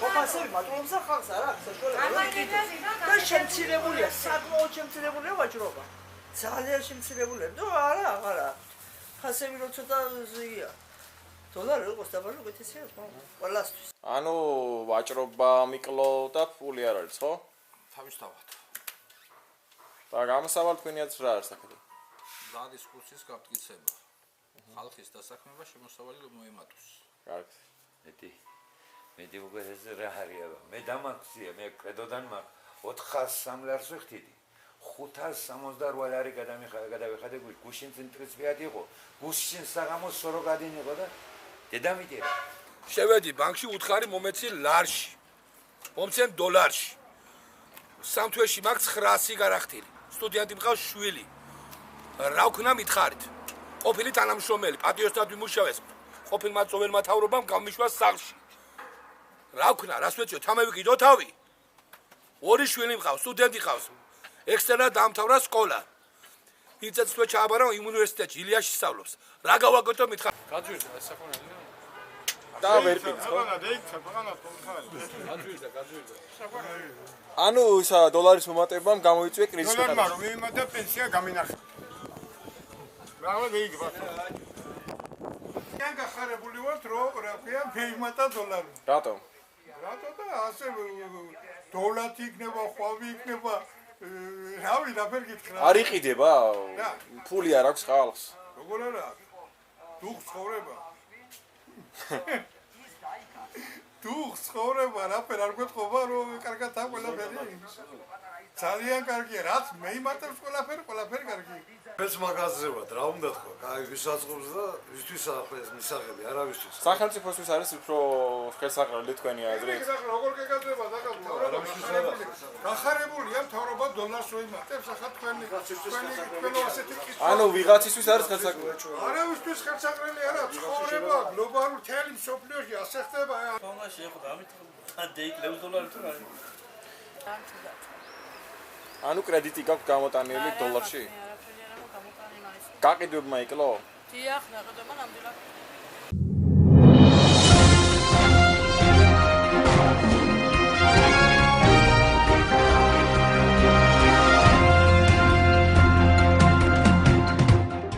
ხოფასები მატულობს ხალხს არა საშუალება. და შემცირებულია, საკმაოდ შემცირებულია ვაჭრობა. ძალიან შემცირებულია. და არა. ხასები რო ცოტა ზია. დოლარი როგორც დაბალი უკეთესია ყველასთვის. ანუ ვაჭრობა მიკლო და ფული არ არის, ხო? თავისთავად. და გამოსავალ თქვენიაც რა არის საქმე? და დისკუსიის გაფტკიცება. ხალხის დასაქმება შემოსავალი მოემატოს. კარგი. მეტი უკვე ეს რა არია. მე დამაქცია, მე კრედოდან მაგ 400 ლარს ვიხდიდი. 568 ლარი გადავიხადე გუშინ წინ ტრიცვიად იყო. გუშინ საღამოს სორო გადინიყო და დედამიტირა. შევედი ბანკში უთხარი მომეცი ლარში. მომცემ დოლარში. სამ თვეში მაგ 900 გარახტილი. სტუდენტი მყავს შვილი. რა ვქნა მითხარით? ყოფილი თანამშრომელი, პატიოსთან ვიმუშავეს. ყოფილმა წოველმა თავრობამ გამიშვა სახლში. რა ვქნა, რას ვეწიოთ, ამევიკიდო თავი. ორი შვილი მყავს, სტუდენტი ყავს. ექსტერნად დაამთავრა სკოლა. იცეც თვე ჩააბარა უნივერსიტეტში, ილიაში სწავლობს. რა გავაკეთო მითხარ? გაძვირდა ეს საკონელი. და ვერ პიქს ხო? ანუ ისა დოლარის მომატებამ გამოიწვია კრიზისი. დოლარმა რომ მიმატა პენსია გამინახა. რა ვეიგებ? კენ გახარებული ვართ რომ რა ქვია მეიმატა დოლარი. რატომ? რატო და ასე დოლარი იქნება, ხვავი იქნება. რავი, რაფერ გითხრა? არ იყიდება? ფული არ აქვს ხალხს. როგორ არა? დუხ ცხოვრება. დუხ ცხოვრება, რაფერ არ გვეთყობა რომ კარგად ამ ყველაფერი. ძალიან კარგია, რაც მეიმატებს ყველაფერი კარგი. ეს მაგაზრებად რა უნდა თქვა? კაი, ვისაწყობს და ვისთვის ახლა ეს მისაღები, არავისთვის. სახელმწიფოსთვის არის უფრო ხელსაყრელი თქვენი აზრით. როგორ გეკადრება დაგავდა? გახარებულია მთავრობა დოლარს მოიმატებს, ახლა თქვენი ასეთი კითხვა. ანუ ვიღაცისთვის არის ხელსაყრელი. არავისთვის ხელსაყრელი არა, ცხოვრება გლობალურ თელი მსოფლიოში ასე ხდება. თამაში ეხო გამით დეიკლებს დოლარი თუ რა? ანუ კრედიტი გაქვს გამოტანილი დოლარში? გაყიდვებმა იკლო? დიახ, ნაკლებად ნამდვილად.